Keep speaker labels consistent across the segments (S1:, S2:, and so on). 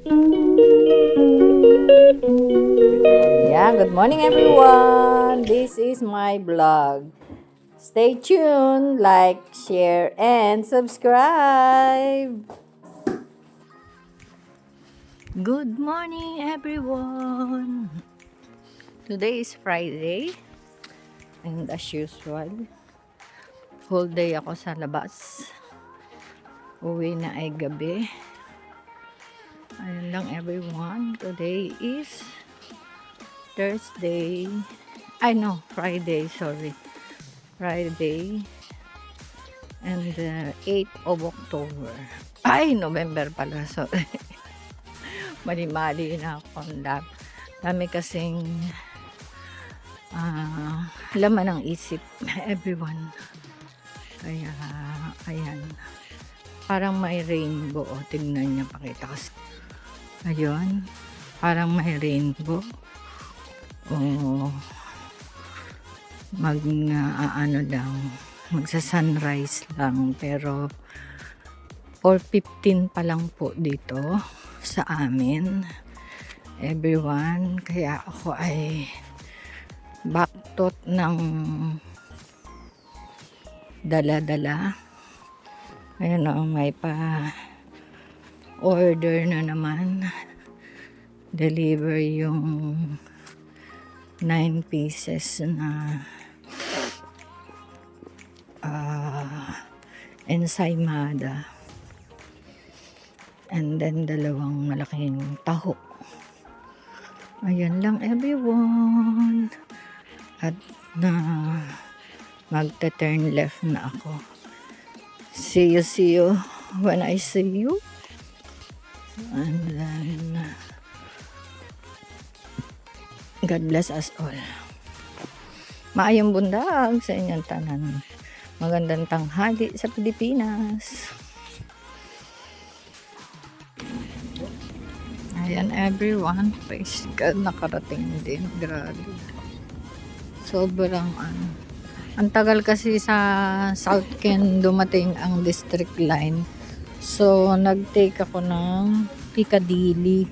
S1: Yeah, good morning everyone. This is my vlog. Stay tuned, like, share, and subscribe. Good morning everyone. Today is Friday and as usual, whole day ako sa labas. Uwi na ay gabi. Ayun lang everyone. Today is Thursday. Friday, sorry. Friday. And 8th of October. November pala. Sorry. Mali-mali na ako. Dami kasing laman ng isip. Everyone. Kaya, ayan. Parang may rainbow. Tingnan niya, pakita ko. Ayun. Parang may rainbow. Magsa-sunrise lang, pero 4:15 pa lang po dito sa amin everyone, kaya ako ay baktot ng dala-dala. Ayun o, may pa order na naman, deliver yung 9 pieces na ensaymada, and then 2 malaking taho. Ayan lang everyone, at magta-turn left na ako. See you when I see you. And then God bless us all. Maayong bundag sa inyong tanan. Magandang tanghali sa Pilipinas. Ayan everyone, praise God, nakarating din. Grabe. Sobrang ang tagal kasi sa South Ken dumating ang district line. So nag-take ako ng Piccadilly.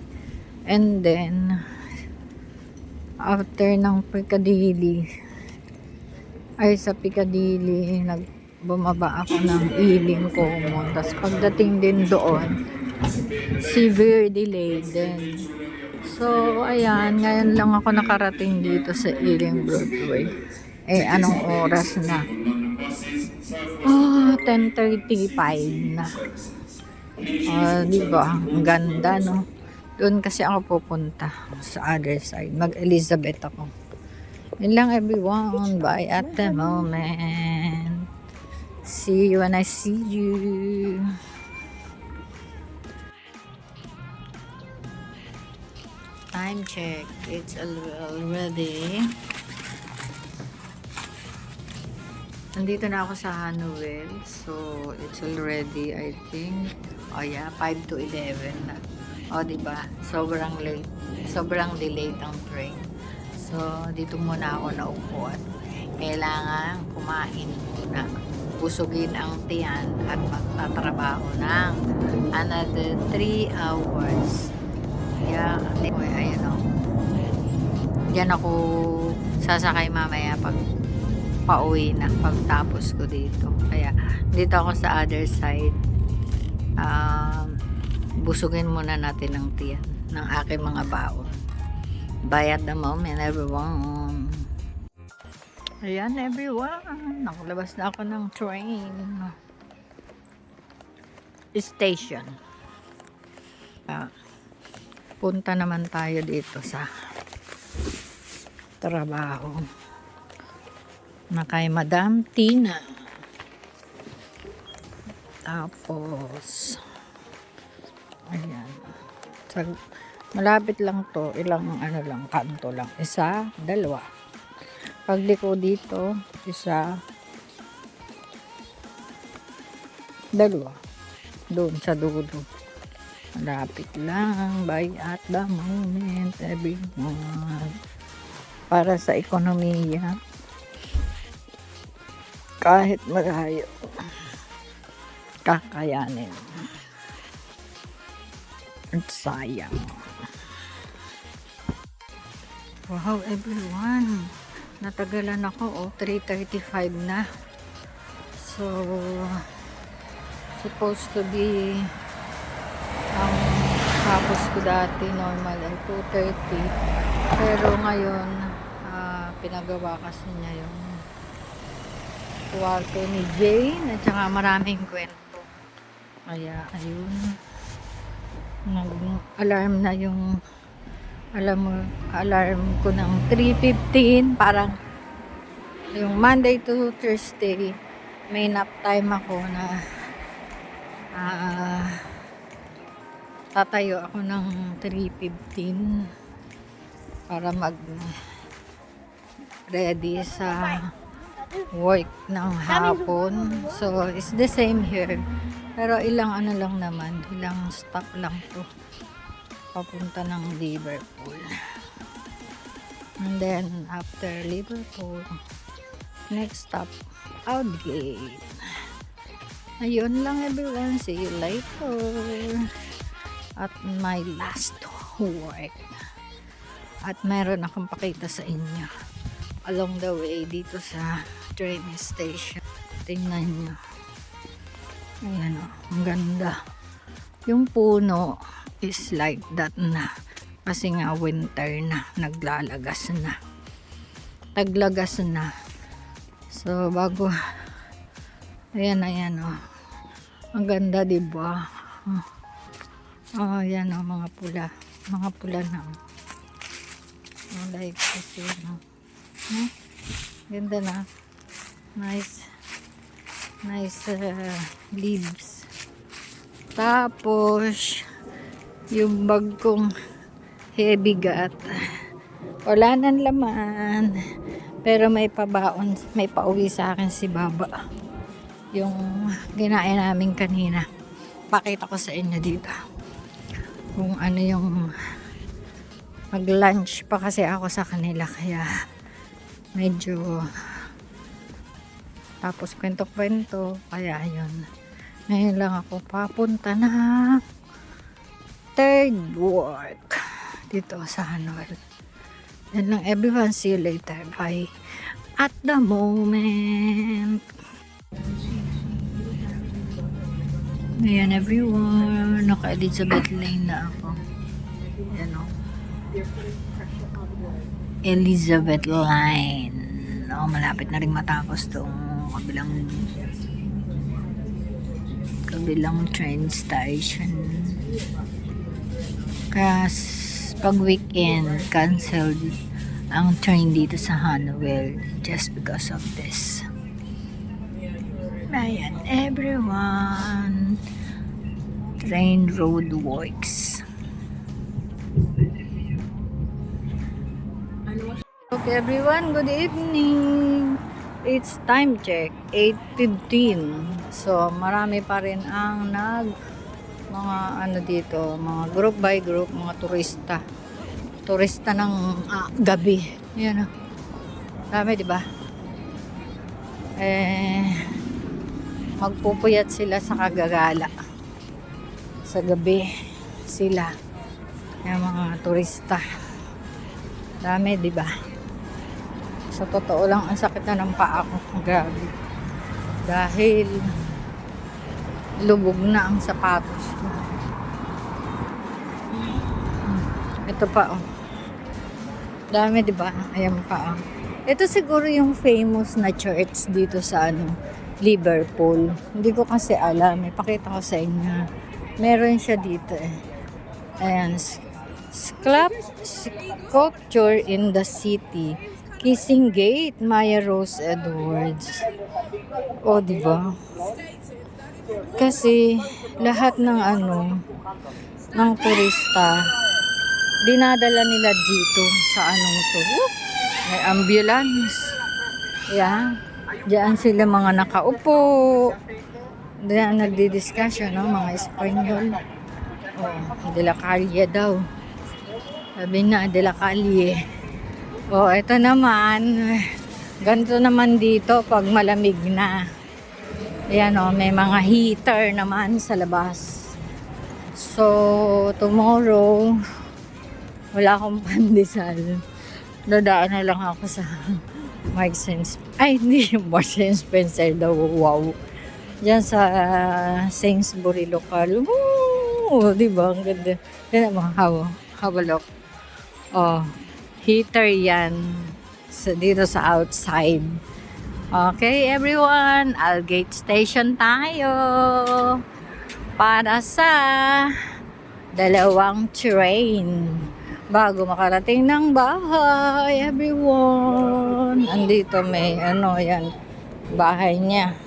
S1: And then after ng Piccadilly, sa Piccadilly, bumaba ako ng Iling Common. Tapos pagdating din doon, severe delay din. So, ayan, ngayon lang ako nakarating dito sa Iling Broadway. Anong oras na? 10:35 na. Diba? Ang ganda, no? Doon kasi ako pupunta sa other side. Mag-Elizabeth ako. Yun lang everyone. Bye at the moment. See you when I see you. Time check. It's already. Nandito na ako sa Hanuel. So, it's already, I think, 5 to 11 na. Diba? Sobrang late. Sobrang delayed ang train. So, dito muna ako naupo at kailangan kumain muna. Busugin ang tiyan at magtatrabaho ng another 3 hours. Kaya, ayan o. Diyan ako sasakay mamaya pag pauwi na, pagtapos ko dito. Kaya, dito ako sa other side. Busugin muna natin ang tiyan ng aking mga baon. Bye at the moment, everyone. Ayan, everyone. Nakalabas na ako ng train. Station. Punta naman tayo dito sa trabaho na kay Madam Tina. Tapos, ayan. Malapit lang to, ilang kanto lang. 1, 2. Pagliko dito, 1, 2. Doon sa dulo. Malapit lang. Bye at the moment, everyone. Para sa ekonomiya, kahit malayo, kakayanin. At sayang. Wow, everyone. Natagalan ako. 3:35 na. So, supposed to be ang tapos ko dati normal ay 2:30. Pero ngayon, pinagawa kasi niya yung kwarto ni Jane at saka maraming kwento. Kaya, ayun. Nag-alarm na yung alarm ko ng 3:15. Parang yung Monday to Thursday may nap time ako na tatayo ako ng 3:15 para mag ready sa work ng hapon. So it's the same here, pero ilang ano lang naman, ilang stop lang to papunta ng Liverpool. And then after Liverpool, next stop Aldgate. Ayun lang everyone, see you later at my last work. At meron akong pakita sa inyo along the way dito sa train station. Tingnan nyo. Ayan o, ang ganda. Yung puno is like that na. Kasi nga winter na, naglalagas na. Taglagas na. So bago, ayan o. Ang ganda, diba? Oh, ayan o, mga pula. Mga pula na. Oh, like kasi, no? Ganda na. Nice leaves. Tapos yung bag kong heavy gat, wala nang laman, pero may pabaon, may pauwi sa akin si Baba, yung ginain namin kanina. Pakita ko sa inyo dito kung ano yung mag lunch pa kasi ako sa kanila, kaya medyo tapos kwento-kwento, kaya yun, ngayon lang ako papunta na third work dito sa Hanwell. Yan lang everyone, see you later, bye. At the moment, ayan everyone, naka Elizabeth Lane na ako. Yan o, Elizabeth Line. Oh, malapit na rin matapos tong kabilang train station. Kasi pag weekend, canceled ang train dito sa Hanwell just because of this. Ayan, everyone. Train road works. Okay everyone, good evening. It's time check, 8:15. So marami pa rin ang mga ano dito, mga group by group, mga turista ng gabi. Yan o, dami diba? Magpupuyat sila sa kagagala sa gabi sila, yung mga turista, dami diba? Sa totoo lang, ang sakit na ng paa ko. Grabe. Dahil lubog na ang sapatos ko. Ito pa, oh. Dami, diba? Ayan pa, oh. Ito siguro yung famous na church dito sa Liverpool. Hindi ko kasi alam. Ipakita ko sa inyo. Meron siya dito, eh. Ayan. Sculpture in the city. Kissing Gate, Maya Rose Edwards. O, diba? Kasi lahat ng ng turista, dinadala nila dito sa to. May ambulance. Yan. Diyan sila mga nakaupo. Diyan nagdi-discussion, no? Mga Espanyol. Oh, De La Calle daw. Sabi na, De La Calle. Oh, ito naman, ganito naman dito pag malamig na. Ayan o, may mga heater naman sa labas. So, tomorrow, wala akong pandesal. Dadaan na lang ako sa Marks and ay, hindi yung Marks and Spencer daw. Wow. Diyan sa Sainsbury local. Woo! Diba? Ang ganda. Yan mo, hawalok. Oh, heater yan. Dito sa outside. Okay, everyone. Algate Station tayo. Para sa dalawang train. Bago makarating ng bahay, everyone. Andito may yan, bahay niya.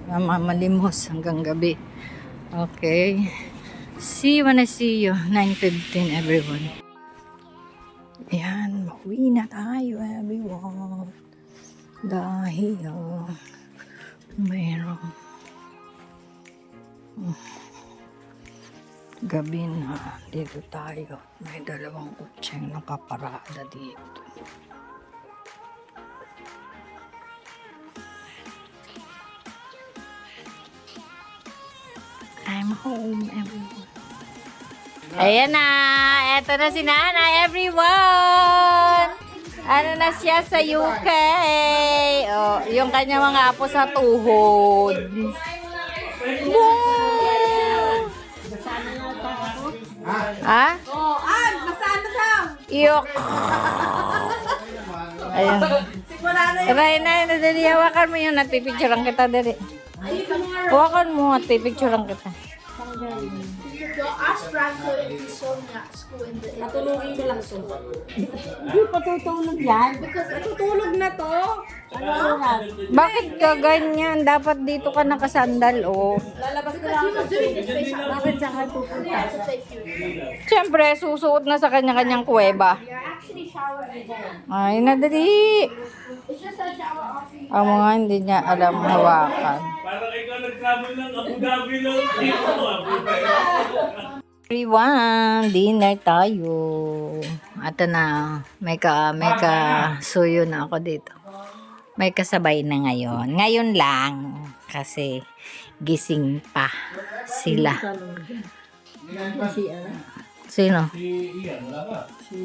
S1: Mamalimos hanggang gabi. Okay. See you when I see you. 9:15, everyone. Ayan, mauwi na tayo, everyone. Dahil mayroong gabi na dito tayo. May dalawang kutseng nakaparada dito. I'm home, everyone. Ayan na! Eto na si Nana, everyone! Ano na siya sa UK? Oh, yung kanya mga apo sa tuhod. Wow! Ha?
S2: Oh, masano daw?
S1: Iyok! Ayan.
S2: Sigurado yun.
S1: Try na yun. Dali, hawakan mo yun at pipicturean kita. Dali. Hawakan mo at pipicturean kita.
S2: Ask Franco if he's shown nga school in the
S3: Patulogin ko lang to. Hindi patutulog yan.
S2: Because natutulog na to.
S3: Ano oras?
S1: Bakit ka ganyan? Dapat dito ka nakasandal, oh.
S2: Lalabas ko lang.
S3: Bakit sa kayo pupunta?
S1: Siyempre, susuot na sa kanya-kanyang kuweba.
S2: You're actually showering there.
S1: Ay, nadali.
S2: It's just a shower off you.
S1: Ang mga hindi niya alam hawakan.
S4: Parang ikaw nagtravel ng Abu Dhabi lang.
S1: Everyone, dinner tayo. Ato na, may ka suyo na ako dito. May kasabay na ngayon. Ngayon lang, kasi gising pa sila.
S3: Si
S1: Sino?
S4: Si Ian, wala ka.
S3: si